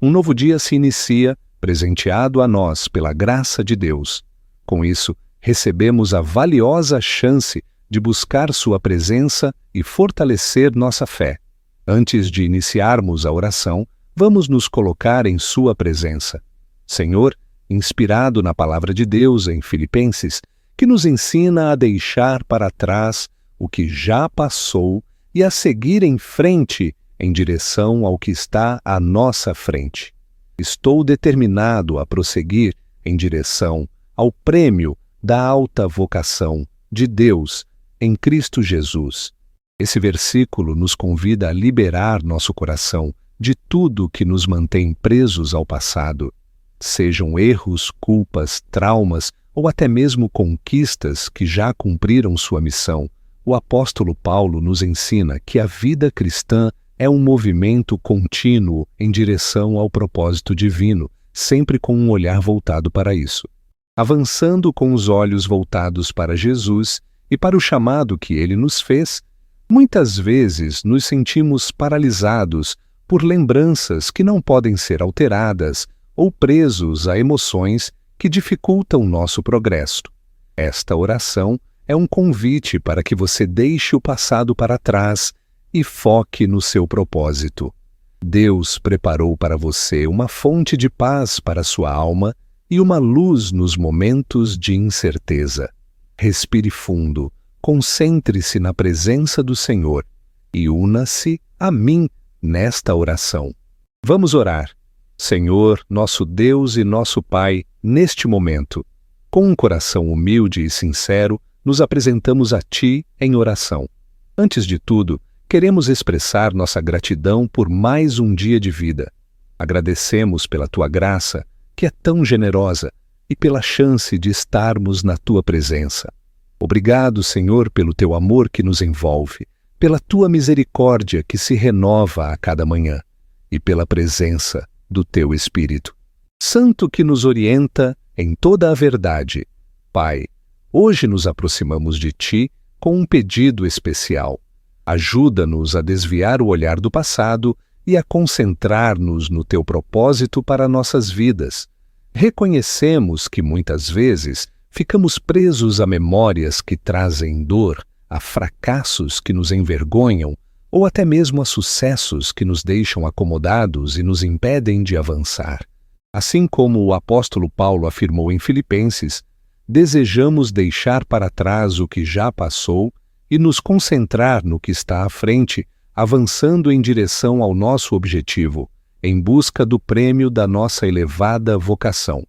Um novo dia se inicia, presenteado a nós pela graça de Deus. Com isso, recebemos a valiosa chance de buscar sua presença e fortalecer nossa fé. Antes de iniciarmos a oração, vamos nos colocar em sua presença. Senhor, inspirado na palavra de Deus em Filipenses, que nos ensina a deixar para trás o que já passou e a seguir em frente em direção ao que está à nossa frente. Estou determinado a prosseguir em direção ao prêmio da alta vocação de Deus em Cristo Jesus. Esse versículo nos convida a liberar nosso coração de tudo que nos mantém presos ao passado, sejam erros, culpas, traumas ou até mesmo conquistas que já cumpriram sua missão. O apóstolo Paulo nos ensina que a vida cristã é um movimento contínuo em direção ao propósito divino, sempre com um olhar voltado para isso. Avançando com os olhos voltados para Jesus e para o chamado que ele nos fez, muitas vezes nos sentimos paralisados por lembranças que não podem ser alteradas ou presos a emoções que dificultam nosso progresso. Esta oração é um convite para que você deixe o passado para trás e foque no seu propósito. Deus preparou para você uma fonte de paz para sua alma e uma luz nos momentos de incerteza. Respire fundo, concentre-se na presença do Senhor e una-se a mim nesta oração. Vamos orar. Senhor, nosso Deus e nosso Pai, neste momento, com um coração humilde e sincero, nos apresentamos a Ti em oração. Antes de tudo, queremos expressar nossa gratidão por mais um dia de vida. Agradecemos pela Tua graça, que é tão generosa, e pela chance de estarmos na Tua presença. Obrigado, Senhor, pelo Teu amor que nos envolve, pela Tua misericórdia que se renova a cada manhã, e pela presença do Teu Espírito Santo que nos orienta em toda a verdade. Pai, hoje nos aproximamos de Ti com um pedido especial. Ajuda-nos a desviar o olhar do passado e a concentrar-nos no Teu propósito para nossas vidas. Reconhecemos que muitas vezes ficamos presos a memórias que trazem dor, a fracassos que nos envergonham ou até mesmo a sucessos que nos deixam acomodados e nos impedem de avançar. Assim como o apóstolo Paulo afirmou em Filipenses, desejamos deixar para trás o que já passou e nos concentrar no que está à frente, avançando em direção ao nosso objetivo, em busca do prêmio da nossa elevada vocação.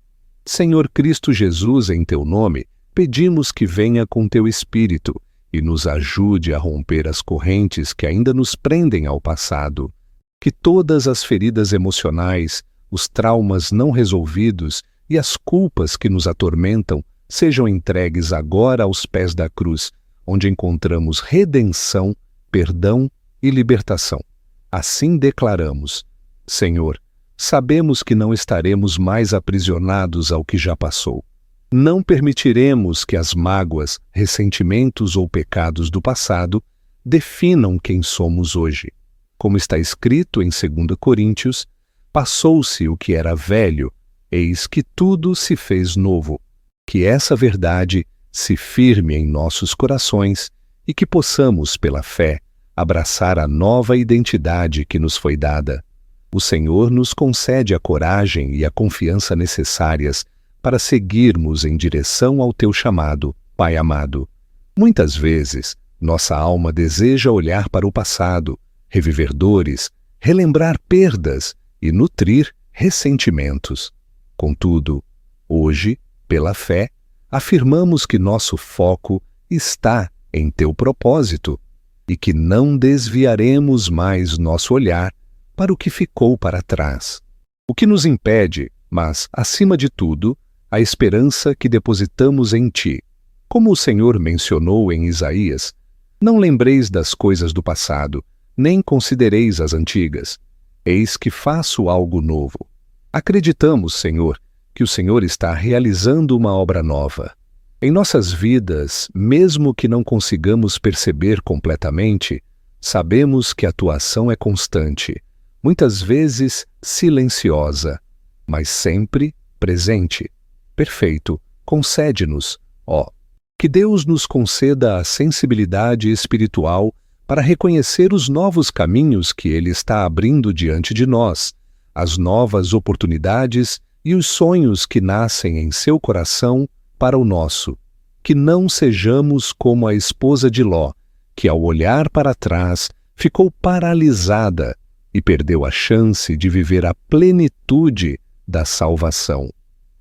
Senhor Cristo Jesus, em Teu nome, pedimos que venha com Teu Espírito e nos ajude a romper as correntes que ainda nos prendem ao passado. Que todas as feridas emocionais, os traumas não resolvidos e as culpas que nos atormentam sejam entregues agora aos pés da cruz, onde encontramos redenção, perdão e libertação. Assim declaramos: Senhor, sabemos que não estaremos mais aprisionados ao que já passou. Não permitiremos que as mágoas, ressentimentos ou pecados do passado definam quem somos hoje. Como está escrito em 2 Coríntios, passou-se o que era velho, eis que tudo se fez novo. Que essa verdade se firme em nossos corações e que possamos, pela fé, abraçar a nova identidade que nos foi dada. O Senhor nos concede a coragem e a confiança necessárias para seguirmos em direção ao Teu chamado, Pai amado. Muitas vezes, nossa alma deseja olhar para o passado, reviver dores, relembrar perdas e nutrir ressentimentos. Contudo, hoje, pela fé, afirmamos que nosso foco está em Teu propósito e que não desviaremos mais nosso olhar para o que ficou para trás. O que nos impede, mas, acima de tudo, a esperança que depositamos em Ti. Como o Senhor mencionou em Isaías, não lembreis das coisas do passado, nem considereis as antigas. Eis que faço algo novo. Acreditamos, Senhor, que o Senhor está realizando uma obra nova. Em nossas vidas, mesmo que não consigamos perceber completamente, sabemos que a Tua ação é constante. muitas vezes silenciosa, mas sempre presente. Perfeito, concede-nos, ó, que Deus nos conceda a sensibilidade espiritual para reconhecer os novos caminhos que Ele está abrindo diante de nós, as novas oportunidades e os sonhos que nascem em seu coração para o nosso. Que não sejamos como a esposa de Ló, que ao olhar para trás ficou paralisada e perdeu a chance de viver a plenitude da salvação.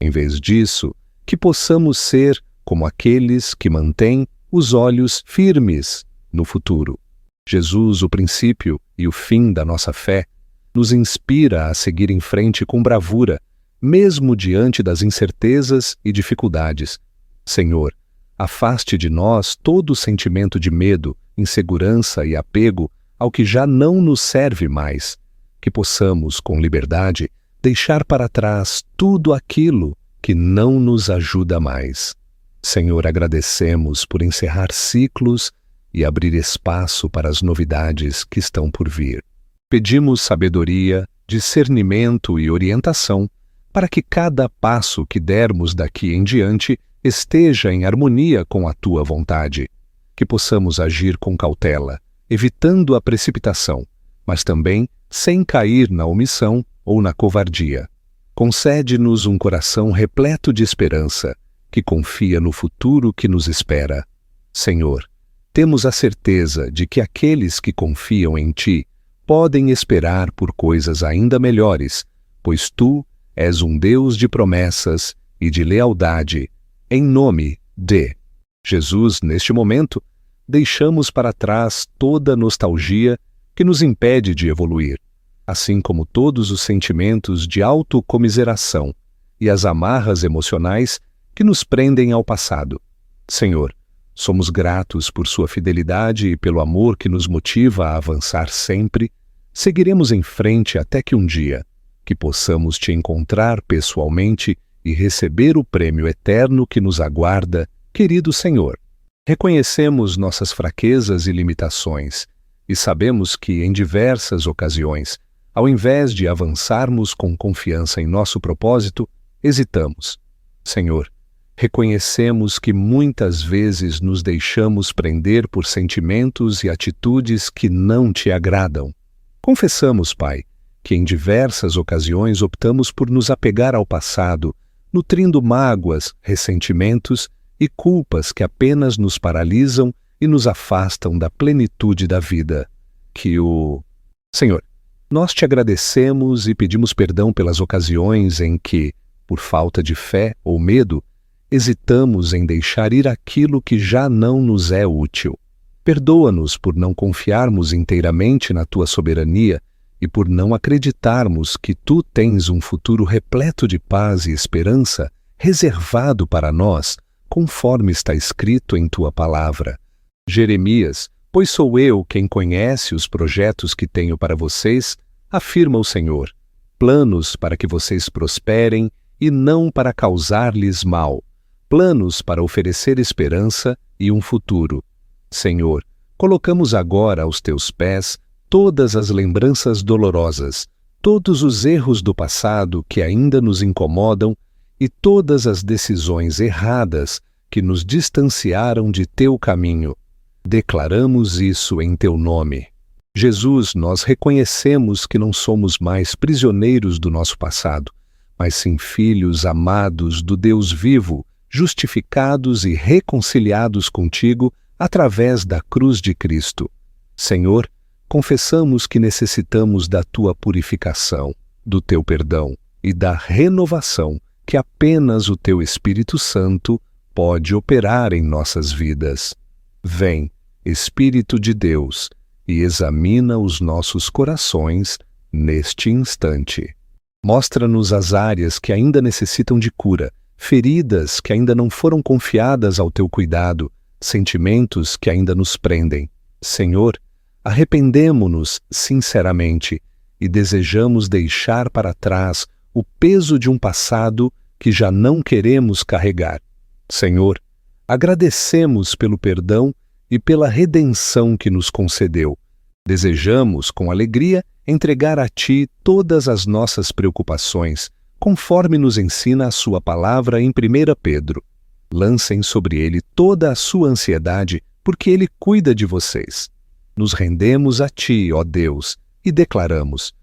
Em vez disso, que possamos ser como aqueles que mantêm os olhos firmes no futuro. Jesus, o princípio e o fim da nossa fé, nos inspira a seguir em frente com bravura, mesmo diante das incertezas e dificuldades. Senhor, afaste de nós todo sentimento de medo, insegurança e apego ao que já não nos serve mais, que possamos, com liberdade, deixar para trás tudo aquilo que não nos ajuda mais. Senhor, agradecemos por encerrar ciclos e abrir espaço para as novidades que estão por vir. Pedimos sabedoria, discernimento e orientação para que cada passo que dermos daqui em diante esteja em harmonia com a Tua vontade, que possamos agir com cautela, evitando a precipitação, mas também sem cair na omissão ou na covardia. Concede-nos um coração repleto de esperança, que confia no futuro que nos espera. Senhor, temos a certeza de que aqueles que confiam em Ti podem esperar por coisas ainda melhores, pois Tu és um Deus de promessas e de lealdade. Em nome de Jesus, neste momento, deixamos para trás toda nostalgia que nos impede de evoluir, assim como todos os sentimentos de autocomiseração e as amarras emocionais que nos prendem ao passado. Senhor, somos gratos por Sua fidelidade e pelo amor que nos motiva a avançar sempre. Seguiremos em frente até que um dia, que possamos Te encontrar pessoalmente e receber o prêmio eterno que nos aguarda, querido Senhor. Reconhecemos nossas fraquezas e limitações e sabemos que, em diversas ocasiões, ao invés de avançarmos com confiança em nosso propósito, hesitamos. Senhor, reconhecemos que muitas vezes nos deixamos prender por sentimentos e atitudes que não Te agradam. Confessamos, Pai, que em diversas ocasiões optamos por nos apegar ao passado, nutrindo mágoas, ressentimentos e culpas que apenas nos paralisam e nos afastam da plenitude da vida. Senhor, nós Te agradecemos e pedimos perdão pelas ocasiões em que, por falta de fé ou medo, hesitamos em deixar ir aquilo que já não nos é útil. Perdoa-nos por não confiarmos inteiramente na Tua soberania e por não acreditarmos que Tu tens um futuro repleto de paz e esperança reservado para nós, conforme está escrito em Tua palavra. Jeremias, pois sou eu quem conhece os projetos que tenho para vocês, afirma o Senhor, planos para que vocês prosperem e não para causar-lhes mal, planos para oferecer esperança e um futuro. Senhor, colocamos agora aos Teus pés todas as lembranças dolorosas, todos os erros do passado que ainda nos incomodam e todas as decisões erradas que nos distanciaram de Teu caminho. Declaramos isso em Teu nome. Jesus, nós reconhecemos que não somos mais prisioneiros do nosso passado, mas sim filhos amados do Deus vivo, justificados e reconciliados contigo através da cruz de Cristo. Senhor, confessamos que necessitamos da Tua purificação, do Teu perdão e da renovação que apenas o Teu Espírito Santo pode operar em nossas vidas. Vem, Espírito de Deus, e examina os nossos corações neste instante. Mostra-nos as áreas que ainda necessitam de cura, feridas que ainda não foram confiadas ao Teu cuidado, sentimentos que ainda nos prendem. Senhor, arrependemo-nos sinceramente e desejamos deixar para trás o peso de um passado que já não queremos carregar. Senhor, agradecemos pelo perdão e pela redenção que nos concedeu. Desejamos, com alegria, entregar a Ti todas as nossas preocupações, conforme nos ensina a Sua palavra em 1 Pedro. Lancem sobre Ele toda a sua ansiedade, porque Ele cuida de vocês. Nos rendemos a Ti, ó Deus, e declaramos: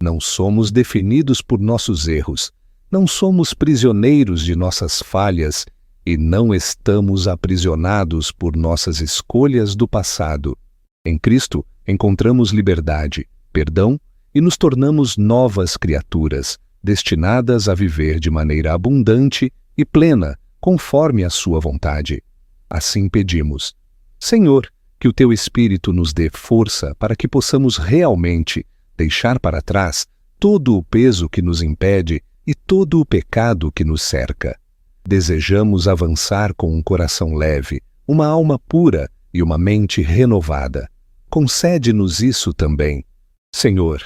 não somos definidos por nossos erros, não somos prisioneiros de nossas falhas e não estamos aprisionados por nossas escolhas do passado. Em Cristo, encontramos liberdade, perdão e nos tornamos novas criaturas, destinadas a viver de maneira abundante e plena, conforme a Sua vontade. Assim pedimos: Senhor, que o Teu Espírito nos dê força para que possamos realmente deixar para trás todo o peso que nos impede e todo o pecado que nos cerca. Desejamos avançar com um coração leve, uma alma pura e uma mente renovada. Concede-nos isso também. Senhor,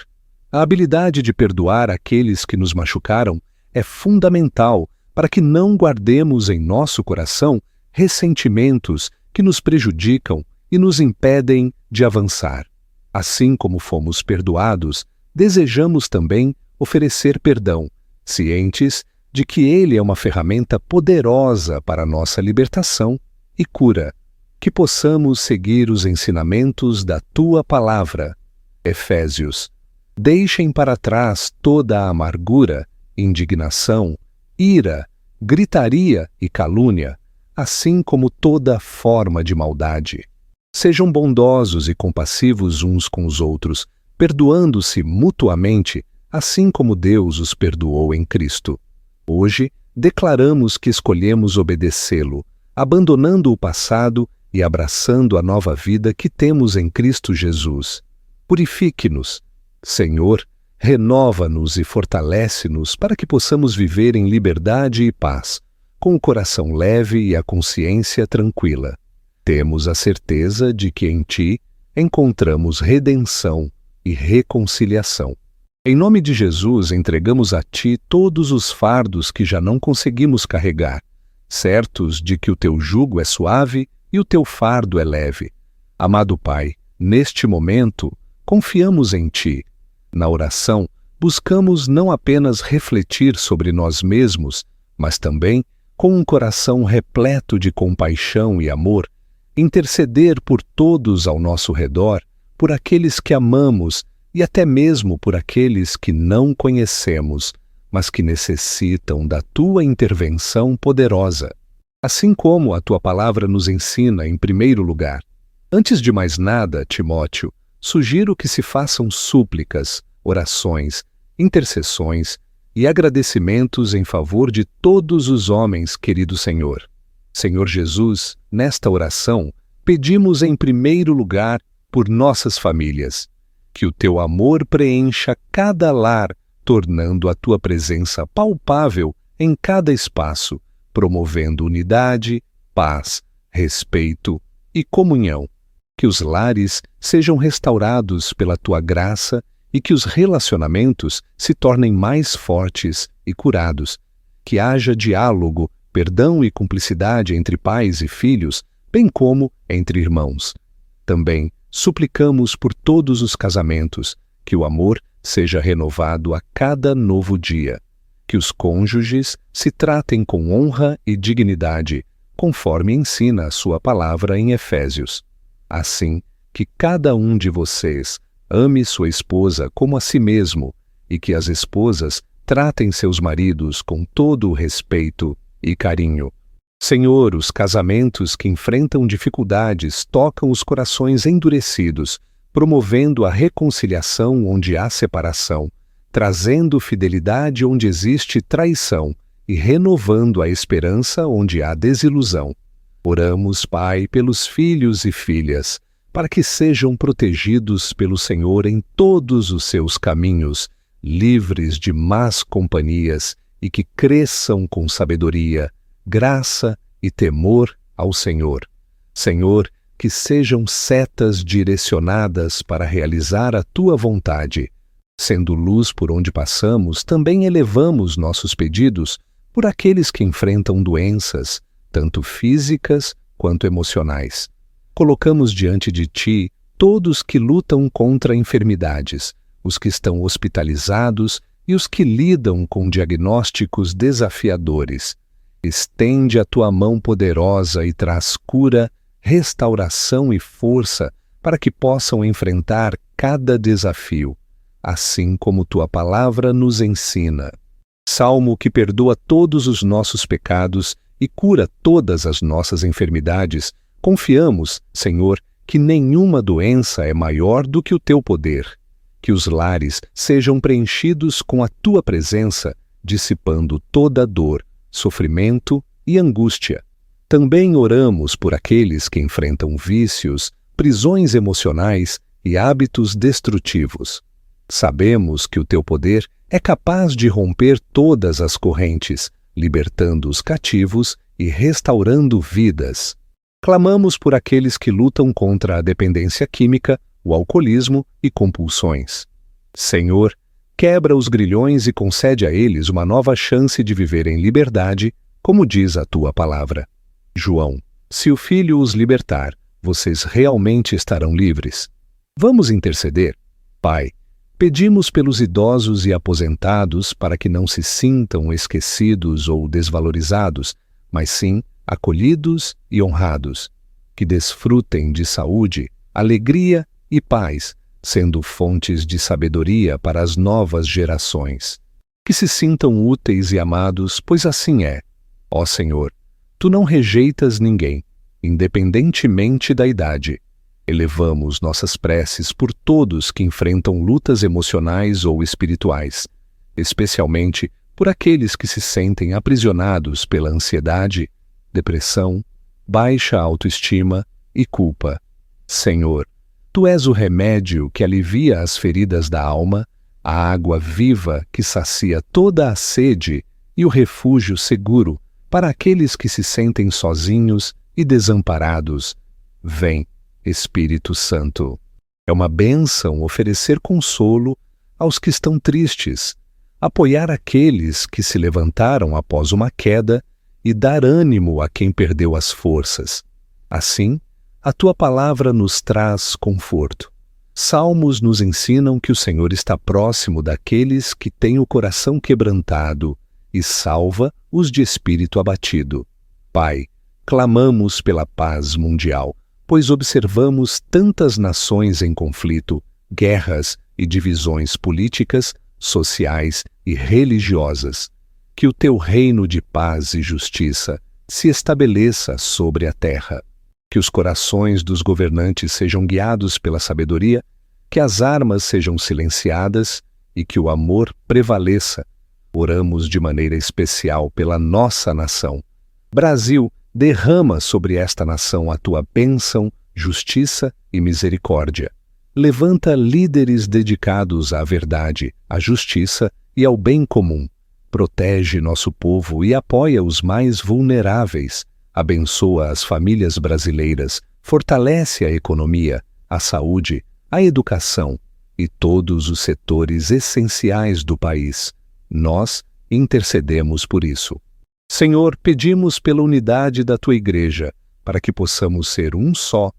a habilidade de perdoar aqueles que nos machucaram é fundamental para que não guardemos em nosso coração ressentimentos que nos prejudicam e nos impedem de avançar. Assim como fomos perdoados, desejamos também oferecer perdão, cientes de que ele é uma ferramenta poderosa para nossa libertação e cura. Que possamos seguir os ensinamentos da Tua palavra. Efésios. Deixem para trás toda a amargura, indignação, ira, gritaria e calúnia, assim como toda forma de maldade. Sejam bondosos e compassivos uns com os outros, perdoando-se mutuamente, assim como Deus os perdoou em Cristo. Hoje, declaramos que escolhemos obedecê-lo, abandonando o passado e abraçando a nova vida que temos em Cristo Jesus. Purifique-nos. Senhor, renova-nos e fortalece-nos para que possamos viver em liberdade e paz, com o coração leve e a consciência tranquila. Temos a certeza de que em Ti encontramos redenção e reconciliação. Em nome de Jesus, entregamos a Ti todos os fardos que já não conseguimos carregar, certos de que o Teu jugo é suave e o Teu fardo é leve. Amado Pai, neste momento, confiamos em Ti. Na oração, buscamos não apenas refletir sobre nós mesmos, mas também, com um coração repleto de compaixão e amor, interceder por todos ao nosso redor, por aqueles que amamos e até mesmo por aqueles que não conhecemos, mas que necessitam da Tua intervenção poderosa. Assim como a Tua palavra nos ensina em primeiro lugar. Antes de mais nada, Timóteo, sugiro que se façam súplicas, orações, intercessões e agradecimentos em favor de todos os homens, querido Senhor. Senhor Jesus, nesta oração, pedimos em primeiro lugar por nossas famílias. Que o Teu amor preencha cada lar, tornando a Tua presença palpável em cada espaço, promovendo unidade, paz, respeito e comunhão. Que os lares sejam restaurados pela Tua graça e que os relacionamentos se tornem mais fortes e curados. Que haja diálogo, perdão e cumplicidade entre pais e filhos, bem como entre irmãos. Também suplicamos por todos os casamentos, que o amor seja renovado a cada novo dia. Que os cônjuges se tratem com honra e dignidade, conforme ensina a Sua palavra em Efésios. Assim, que cada um de vocês ame sua esposa como a si mesmo e que as esposas tratem seus maridos com todo o respeito e carinho. Senhor, os casamentos que enfrentam dificuldades tocam os corações endurecidos, promovendo a reconciliação onde há separação, trazendo fidelidade onde existe traição e renovando a esperança onde há desilusão. Oramos, Pai, pelos filhos e filhas, para que sejam protegidos pelo Senhor em todos os seus caminhos, livres de más companhias e que cresçam com sabedoria, graça e temor ao Senhor. Senhor, que sejam setas direcionadas para realizar a Tua vontade. Sendo luz por onde passamos, também elevamos nossos pedidos por aqueles que enfrentam doenças, tanto físicas quanto emocionais. Colocamos diante de Ti todos que lutam contra enfermidades, os que estão hospitalizados e os que lidam com diagnósticos desafiadores. Estende a tua mão poderosa e traz cura, restauração e força para que possam enfrentar cada desafio, assim como tua palavra nos ensina. Salmo que perdoa todos os nossos pecados e cura todas as nossas enfermidades, confiamos, Senhor, que nenhuma doença é maior do que o teu poder. Que os lares sejam preenchidos com a tua presença, dissipando toda dor, sofrimento e angústia. Também oramos por aqueles que enfrentam vícios, prisões emocionais e hábitos destrutivos. Sabemos que o teu poder é capaz de romper todas as correntes, libertando os cativos e restaurando vidas. Clamamos por aqueles que lutam contra a dependência química, o alcoolismo e compulsões. Senhor, quebra os grilhões e concede a eles uma nova chance de viver em liberdade, como diz a tua palavra. João, se o Filho os libertar, vocês realmente estarão livres. Vamos interceder? Pai, pedimos pelos idosos e aposentados para que não se sintam esquecidos ou desvalorizados, mas sim acolhidos e honrados, que desfrutem de saúde, alegria e paz, sendo fontes de sabedoria para as novas gerações. Que se sintam úteis e amados, pois assim é. Ó Senhor, Tu não rejeitas ninguém, independentemente da idade. Elevamos nossas preces por todos que enfrentam lutas emocionais ou espirituais, especialmente por aqueles que se sentem aprisionados pela ansiedade, depressão, baixa autoestima e culpa. Senhor, Tu és o remédio que alivia as feridas da alma, a água viva que sacia toda a sede e o refúgio seguro para aqueles que se sentem sozinhos e desamparados. Vem, Espírito Santo. É uma bênção oferecer consolo aos que estão tristes, apoiar aqueles que se levantaram após uma queda e dar ânimo a quem perdeu as forças. Assim, a Tua palavra nos traz conforto. Salmos nos ensinam que o Senhor está próximo daqueles que têm o coração quebrantado e salva os de espírito abatido. Pai, clamamos pela paz mundial, pois observamos tantas nações em conflito, guerras e divisões políticas, sociais e religiosas. Que o Teu reino de paz e justiça se estabeleça sobre a terra. Que os corações dos governantes sejam guiados pela sabedoria, que as armas sejam silenciadas e que o amor prevaleça. Oramos de maneira especial pela nossa nação. Brasil, derrama sobre esta nação a Tua bênção, justiça e misericórdia. Levanta líderes dedicados à verdade, à justiça e ao bem comum. Protege nosso povo e apoia os mais vulneráveis. Abençoa as famílias brasileiras, fortalece a economia, a saúde, a educação e todos os setores essenciais do país. Nós intercedemos por isso. Senhor, pedimos pela unidade da Tua Igreja, para que possamos ser um só,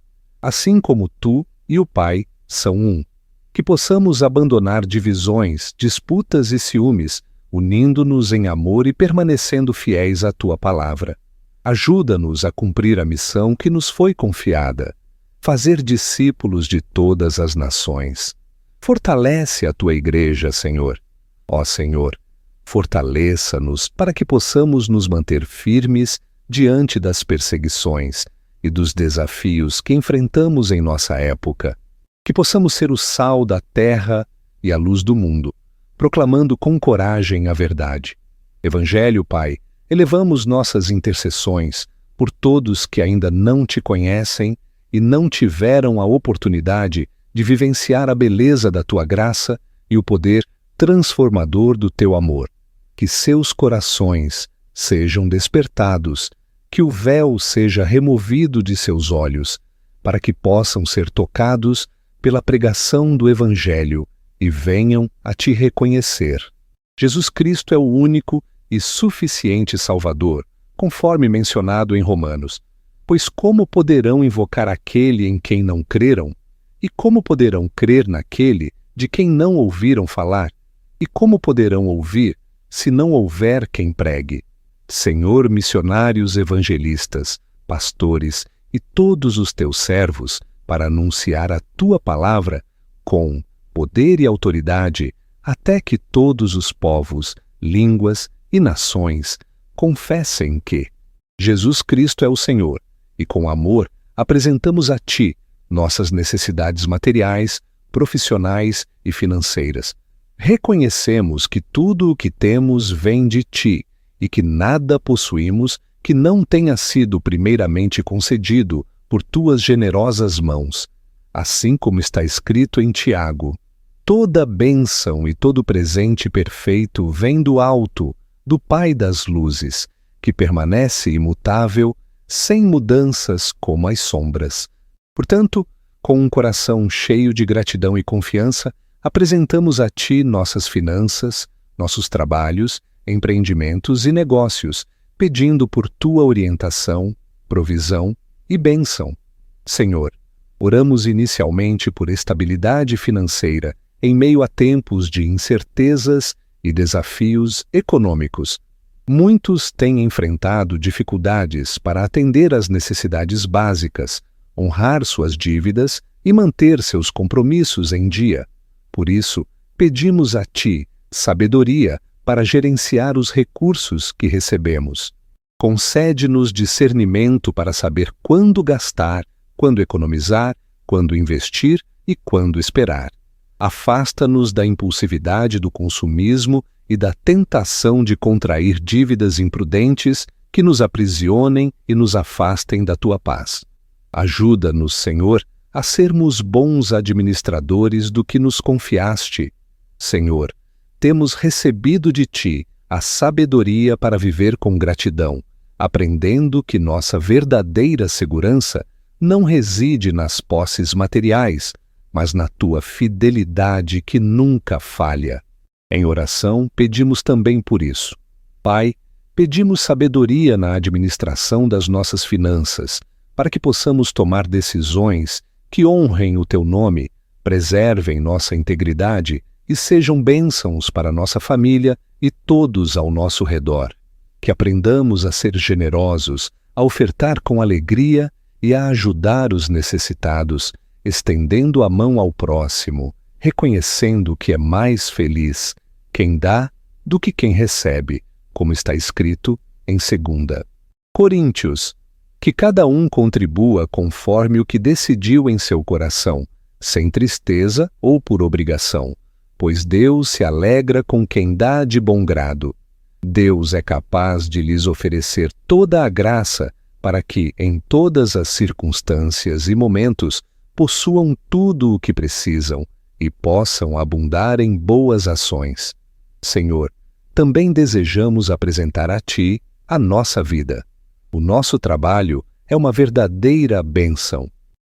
assim como Tu e o Pai são um. Que possamos abandonar divisões, disputas e ciúmes, unindo-nos em amor e permanecendo fiéis à Tua palavra. Ajuda-nos a cumprir a missão que nos foi confiada, fazer discípulos de todas as nações. Fortalece a Tua Igreja, Senhor. Ó Senhor, fortaleça-nos para que possamos nos manter firmes diante das perseguições e dos desafios que enfrentamos em nossa época. Que possamos ser o sal da terra e a luz do mundo, proclamando com coragem a verdade. Evangelho, Pai, elevamos nossas intercessões por todos que ainda não Te conhecem e não tiveram a oportunidade de vivenciar a beleza da Tua graça e o poder transformador do Teu amor. Que seus corações sejam despertados, que o véu seja removido de seus olhos, para que possam ser tocados pela pregação do Evangelho e venham a Te reconhecer. Jesus Cristo é o único e suficiente Salvador, conforme mencionado em Romanos. Pois como poderão invocar aquele em quem não creram? E como poderão crer naquele de quem não ouviram falar? E como poderão ouvir se não houver quem pregue? Senhor, missionários evangelistas, pastores e todos os teus servos, para anunciar a tua palavra com poder e autoridade, até que todos os povos, línguas e nações confessem que Jesus Cristo é o Senhor, e com amor apresentamos a Ti nossas necessidades materiais, profissionais e financeiras. Reconhecemos que tudo o que temos vem de Ti e que nada possuímos que não tenha sido primeiramente concedido por Tuas generosas mãos. Assim como está escrito em Tiago: toda bênção e todo presente perfeito vem do alto, do Pai das luzes, que permanece imutável, sem mudanças como as sombras. Portanto, com um coração cheio de gratidão e confiança, apresentamos a Ti nossas finanças, nossos trabalhos, empreendimentos e negócios, pedindo por Tua orientação, provisão e bênção. Senhor, oramos inicialmente por estabilidade financeira em meio a tempos de incertezas e desafios econômicos. Muitos têm enfrentado dificuldades para atender às necessidades básicas, honrar suas dívidas e manter seus compromissos em dia. Por isso, pedimos a Ti sabedoria para gerenciar os recursos que recebemos. Concede-nos discernimento para saber quando gastar, quando economizar, quando investir e quando esperar. Afasta-nos da impulsividade do consumismo e da tentação de contrair dívidas imprudentes que nos aprisionem e nos afastem da Tua paz. Ajuda-nos, Senhor, a sermos bons administradores do que nos confiaste. Senhor, temos recebido de Ti a sabedoria para viver com gratidão, aprendendo que nossa verdadeira segurança não reside nas posses materiais, mas na Tua fidelidade que nunca falha. Em oração, pedimos também por isso. Pai, pedimos sabedoria na administração das nossas finanças, para que possamos tomar decisões que honrem o Teu nome, preservem nossa integridade e sejam bênçãos para nossa família e todos ao nosso redor. Que aprendamos a ser generosos, a ofertar com alegria e a ajudar os necessitados, estendendo a mão ao próximo, reconhecendo que é mais feliz quem dá do que quem recebe, como está escrito em 2 Coríntios. Que cada um contribua conforme o que decidiu em seu coração, sem tristeza ou por obrigação, pois Deus se alegra com quem dá de bom grado. Deus é capaz de lhes oferecer toda a graça para que, em todas as circunstâncias e momentos, possuam tudo o que precisam e possam abundar em boas ações. Senhor, também desejamos apresentar a Ti a nossa vida. O nosso trabalho é uma verdadeira bênção.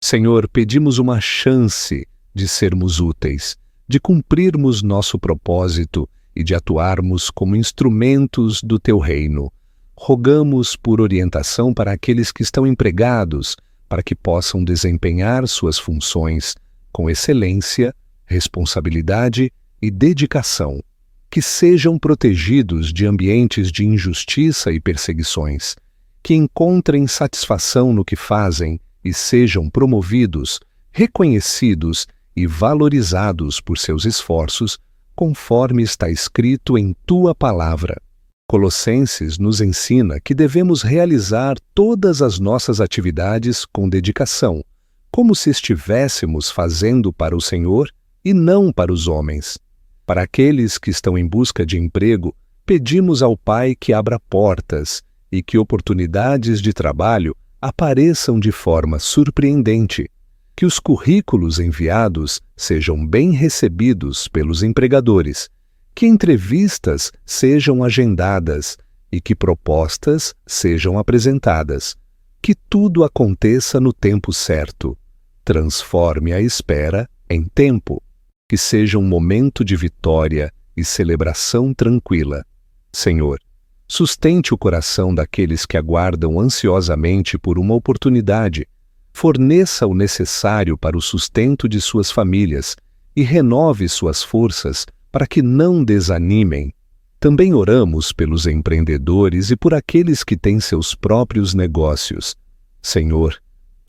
Senhor, pedimos uma chance de sermos úteis, de cumprirmos nosso propósito e de atuarmos como instrumentos do Teu reino. Rogamos por orientação para aqueles que estão empregados, para que possam desempenhar suas funções com excelência, responsabilidade e dedicação. Que sejam protegidos de ambientes de injustiça e perseguições, que encontrem satisfação no que fazem e sejam promovidos, reconhecidos e valorizados por seus esforços, conforme está escrito em Tua palavra. Colossenses nos ensina que devemos realizar todas as nossas atividades com dedicação, como se estivéssemos fazendo para o Senhor e não para os homens. Para aqueles que estão em busca de emprego, pedimos ao Pai que abra portas e que oportunidades de trabalho apareçam de forma surpreendente, que os currículos enviados sejam bem recebidos pelos empregadores, que entrevistas sejam agendadas e que propostas sejam apresentadas, que tudo aconteça no tempo certo. Transforme a espera em tempo, que seja um momento de vitória e celebração tranquila. Senhor, sustente o coração daqueles que aguardam ansiosamente por uma oportunidade, forneça o necessário para o sustento de suas famílias e renove suas forças para que não desanimem. Também oramos pelos empreendedores e por aqueles que têm seus próprios negócios. Senhor,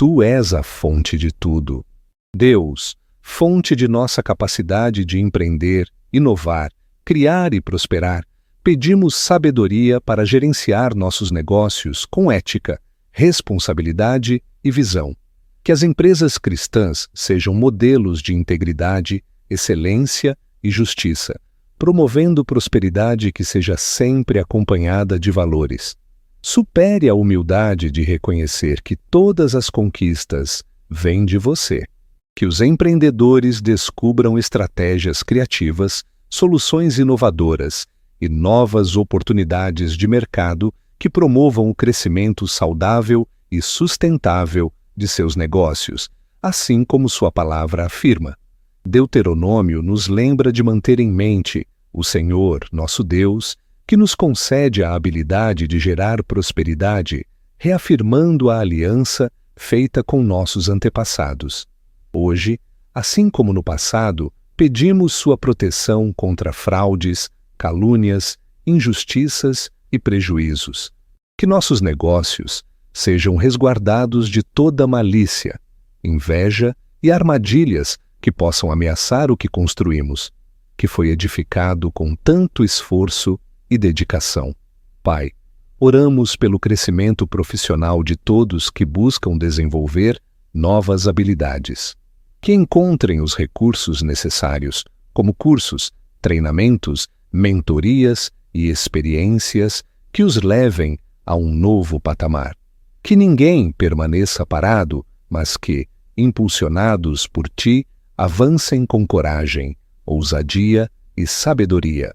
Tu és a fonte de tudo. Deus, fonte de nossa capacidade de empreender, inovar, criar e prosperar, pedimos sabedoria para gerenciar nossos negócios com ética, responsabilidade e visão. Que as empresas cristãs sejam modelos de integridade, excelência e justiça, promovendo prosperidade que seja sempre acompanhada de valores. Supere a humildade de reconhecer que todas as conquistas vêm de você. Que os empreendedores descubram estratégias criativas, soluções inovadoras e novas oportunidades de mercado que promovam o crescimento saudável e sustentável de seus negócios, assim como sua palavra afirma. Deuteronômio nos lembra de manter em mente o Senhor, nosso Deus, que nos concede a habilidade de gerar prosperidade, reafirmando a aliança feita com nossos antepassados. Hoje, assim como no passado, pedimos sua proteção contra fraudes, calúnias, injustiças e prejuízos. Que nossos negócios sejam resguardados de toda malícia, inveja e armadilhas que possam ameaçar o que construímos, que foi edificado com tanto esforço e dedicação. Pai, oramos pelo crescimento profissional de todos que buscam desenvolver novas habilidades. Que encontrem os recursos necessários, como cursos, treinamentos, mentorias e experiências que os levem a um novo patamar. Que ninguém permaneça parado, mas que, impulsionados por Ti, avancem com coragem, ousadia e sabedoria.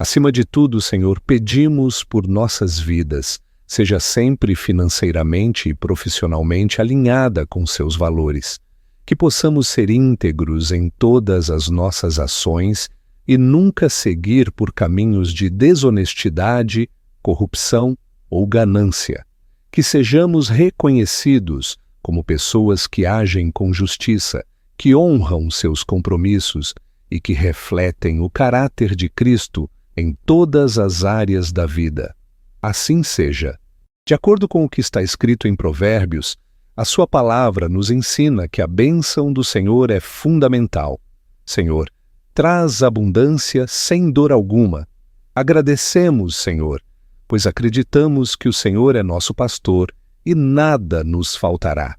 Acima de tudo, Senhor, pedimos por nossas vidas, seja sempre financeiramente e profissionalmente alinhada com seus valores, que possamos ser íntegros em todas as nossas ações e nunca seguir por caminhos de desonestidade, corrupção ou ganância, que sejamos reconhecidos como pessoas que agem com justiça, que honram seus compromissos e que refletem o caráter de Cristo em todas as áreas da vida. Assim seja. De acordo com o que está escrito em Provérbios, a sua palavra nos ensina que a bênção do Senhor é fundamental. Senhor, traz abundância sem dor alguma. Agradecemos, Senhor, pois acreditamos que o Senhor é nosso pastor e nada nos faltará.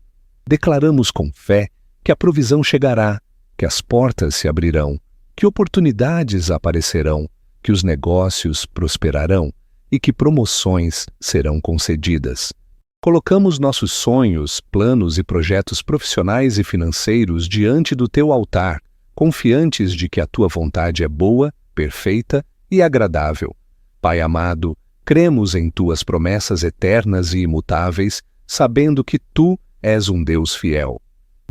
Declaramos com fé que a provisão chegará, que as portas se abrirão, que oportunidades aparecerão, que os negócios prosperarão e que promoções serão concedidas. Colocamos nossos sonhos, planos e projetos profissionais e financeiros diante do Teu altar, confiantes de que a Tua vontade é boa, perfeita e agradável. Pai amado, cremos em Tuas promessas eternas e imutáveis, sabendo que Tu és um Deus fiel.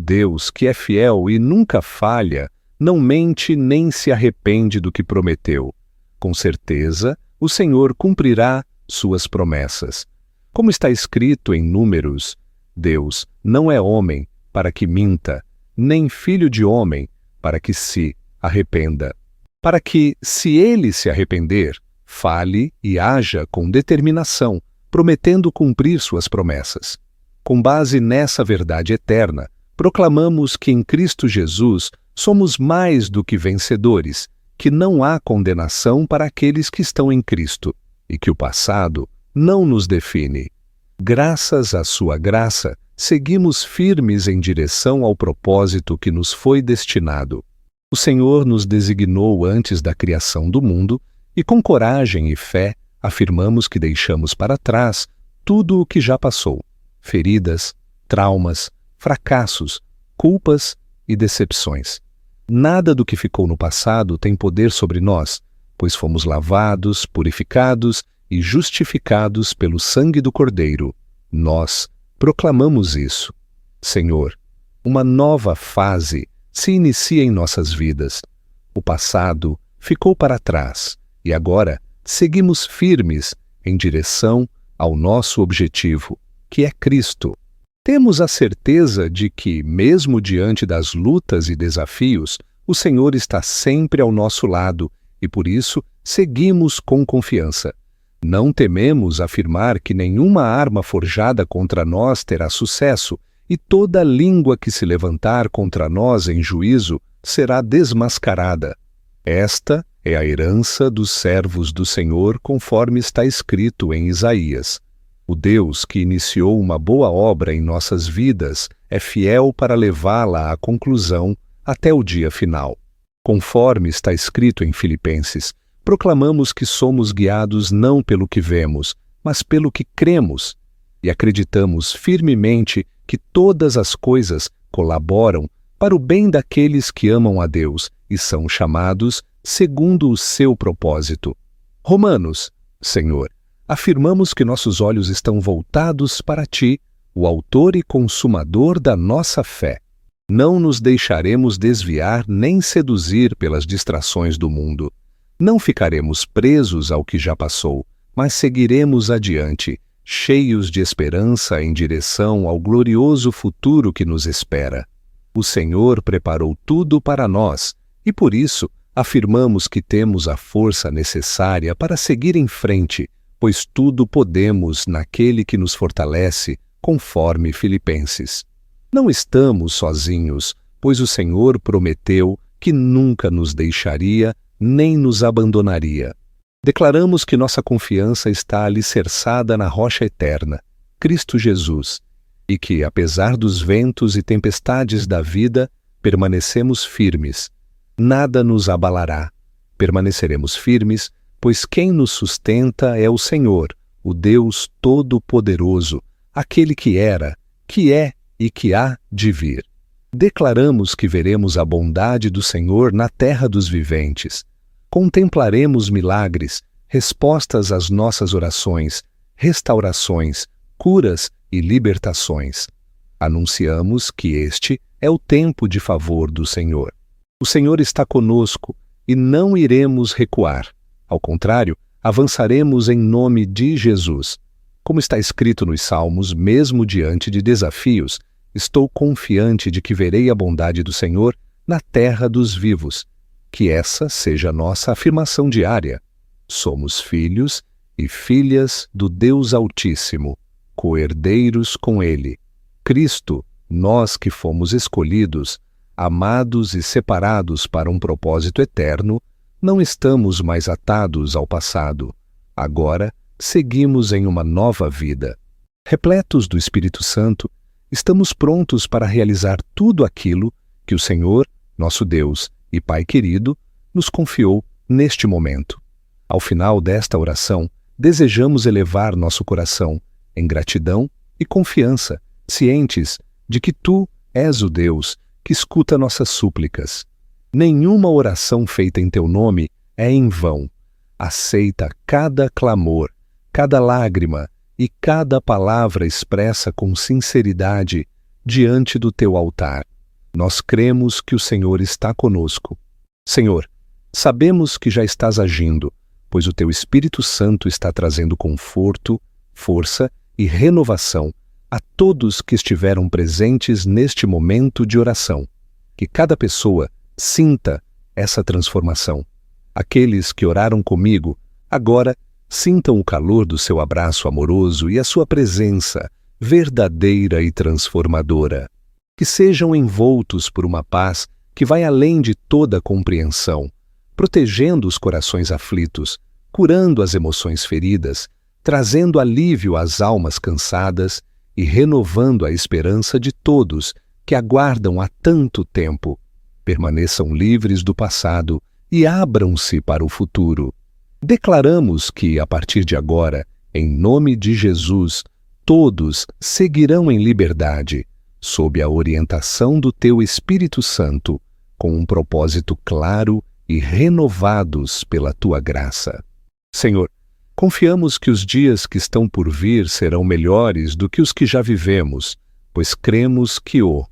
Deus que é fiel e nunca falha, não mente nem se arrepende do que prometeu. Com certeza, o Senhor cumprirá suas promessas. Como está escrito em Números, Deus não é homem para que minta, nem filho de homem para que se arrependa. Para que, se ele se arrepender, fale e haja com determinação, prometendo cumprir suas promessas. Com base nessa verdade eterna, proclamamos que em Cristo Jesus somos mais do que vencedores, que não há condenação para aqueles que estão em Cristo, e que o passado não nos define. Graças à sua graça, seguimos firmes em direção ao propósito que nos foi destinado. O Senhor nos designou antes da criação do mundo, e com coragem e fé afirmamos que deixamos para trás tudo o que já passou: feridas, traumas, fracassos, culpas e decepções. Nada do que ficou no passado tem poder sobre nós, pois fomos lavados, purificados e justificados pelo sangue do Cordeiro. Nós proclamamos isso. Senhor, uma nova fase se inicia em nossas vidas. O passado ficou para trás e agora seguimos firmes em direção ao nosso objetivo, que é Cristo. Temos a certeza de que, mesmo diante das lutas e desafios, o Senhor está sempre ao nosso lado e, por isso, seguimos com confiança. Não tememos afirmar que nenhuma arma forjada contra nós terá sucesso e toda língua que se levantar contra nós em juízo será desmascarada. Esta é a herança dos servos do Senhor, conforme está escrito em Isaías. O Deus que iniciou uma boa obra em nossas vidas é fiel para levá-la à conclusão até o dia final. Conforme está escrito em Filipenses, proclamamos que somos guiados não pelo que vemos, mas pelo que cremos, e acreditamos firmemente que todas as coisas colaboram para o bem daqueles que amam a Deus e são chamados segundo o seu propósito. Romanos, Senhor, afirmamos que nossos olhos estão voltados para Ti, o autor e consumador da nossa fé. Não nos deixaremos desviar nem seduzir pelas distrações do mundo. Não ficaremos presos ao que já passou, mas seguiremos adiante, cheios de esperança em direção ao glorioso futuro que nos espera. O Senhor preparou tudo para nós e, por isso, afirmamos que temos a força necessária para seguir em frente, pois tudo podemos naquele que nos fortalece, conforme Filipenses. Não estamos sozinhos, pois o Senhor prometeu que nunca nos deixaria nem nos abandonaria. Declaramos que nossa confiança está alicerçada na rocha eterna, Cristo Jesus, e que, apesar dos ventos e tempestades da vida, permanecemos firmes. Nada nos abalará. Permaneceremos firmes, pois quem nos sustenta é o Senhor, o Deus Todo-Poderoso, aquele que era, que é e que há de vir. Declaramos que veremos a bondade do Senhor na terra dos viventes. Contemplaremos milagres, respostas às nossas orações, restaurações, curas e libertações. Anunciamos que este é o tempo de favor do Senhor. O Senhor está conosco e não iremos recuar. Ao contrário, avançaremos em nome de Jesus. Como está escrito nos Salmos, mesmo diante de desafios, estou confiante de que verei a bondade do Senhor na terra dos vivos. Que essa seja a nossa afirmação diária. Somos filhos e filhas do Deus Altíssimo, co-herdeiros com Ele. Cristo, nós que fomos escolhidos, amados e separados para um propósito eterno, não estamos mais atados ao passado. Agora, seguimos em uma nova vida. Repletos do Espírito Santo, estamos prontos para realizar tudo aquilo que o Senhor, nosso Deus e Pai querido, nos confiou neste momento. Ao final desta oração, desejamos elevar nosso coração em gratidão e confiança, cientes de que Tu és o Deus que escuta nossas súplicas. Nenhuma oração feita em Teu nome é em vão. Aceita cada clamor, cada lágrima e cada palavra expressa com sinceridade diante do Teu altar. Nós cremos que o Senhor está conosco. Senhor, sabemos que já estás agindo, pois o Teu Espírito Santo está trazendo conforto, força e renovação a todos que estiveram presentes neste momento de oração. Que cada pessoa sinta essa transformação. Aqueles que oraram comigo, agora sintam o calor do seu abraço amoroso e a sua presença verdadeira e transformadora. Que sejam envoltos por uma paz que vai além de toda compreensão, protegendo os corações aflitos, curando as emoções feridas, trazendo alívio às almas cansadas e renovando a esperança de todos que aguardam há tanto tempo. Permaneçam livres do passado e abram-se para o futuro. Declaramos que, a partir de agora, em nome de Jesus, todos seguirão em liberdade, sob a orientação do Teu Espírito Santo, com um propósito claro e renovados pela Tua graça. Senhor, confiamos que os dias que estão por vir serão melhores do que os que já vivemos, pois cremos que o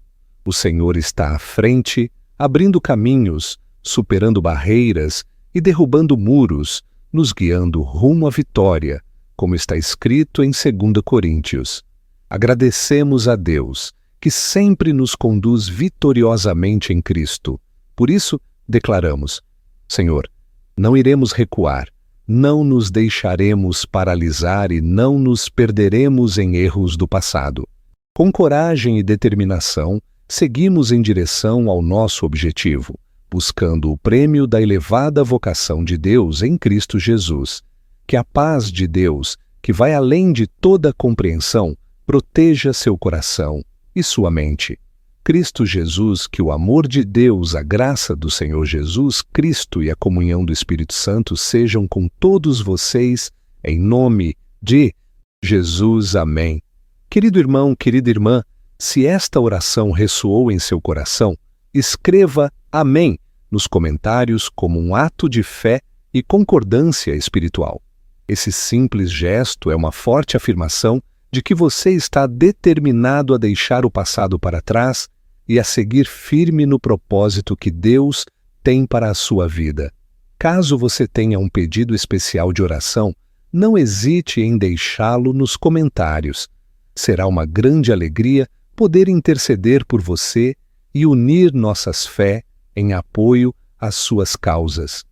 Senhor está à frente, abrindo caminhos, superando barreiras e derrubando muros, nos guiando rumo à vitória, como está escrito em 2 Coríntios. Agradecemos a Deus, que sempre nos conduz vitoriosamente em Cristo. Por isso, declaramos: Senhor, não iremos recuar, não nos deixaremos paralisar e não nos perderemos em erros do passado. Com coragem e determinação, seguimos em direção ao nosso objetivo, buscando o prêmio da elevada vocação de Deus em Cristo Jesus. Que a paz de Deus, que vai além de toda compreensão, proteja seu coração e sua mente. Cristo Jesus, que o amor de Deus, a graça do Senhor Jesus Cristo e a comunhão do Espírito Santo sejam com todos vocês, em nome de Jesus. Amém. Querido irmão, querida irmã, se esta oração ressoou em seu coração, escreva Amém nos comentários como um ato de fé e concordância espiritual. Esse simples gesto é uma forte afirmação de que você está determinado a deixar o passado para trás e a seguir firme no propósito que Deus tem para a sua vida. Caso você tenha um pedido especial de oração, não hesite em deixá-lo nos comentários. Será uma grande alegria poder interceder por você e unir nossas fé em apoio às suas causas.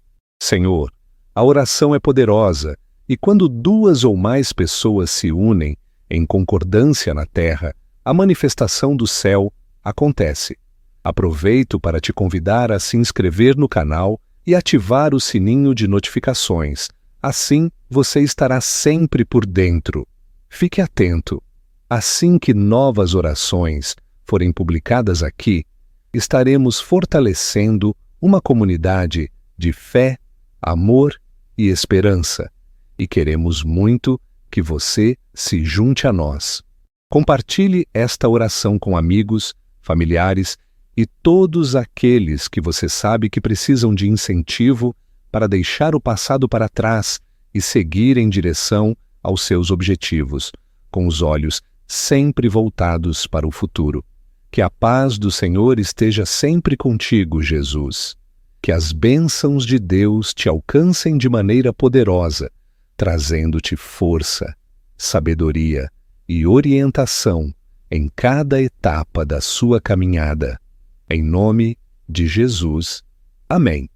Senhor, a oração é poderosa e quando duas ou mais pessoas se unem em concordância na terra, a manifestação do céu acontece. Aproveito para te convidar a se inscrever no canal e ativar o sininho de notificações. Assim, você estará sempre por dentro. Fique atento. Assim que novas orações forem publicadas aqui, estaremos fortalecendo uma comunidade de fé, amor e esperança. E queremos muito que você se junte a nós. Compartilhe esta oração com amigos, familiares e todos aqueles que você sabe que precisam de incentivo para deixar o passado para trás e seguir em direção aos seus objetivos, com os olhos sempre voltados para o futuro. Que a paz do Senhor esteja sempre contigo, Jesus. Que as bênçãos de Deus te alcancem de maneira poderosa, trazendo-te força, sabedoria e orientação em cada etapa da sua caminhada. Em nome de Jesus. Amém.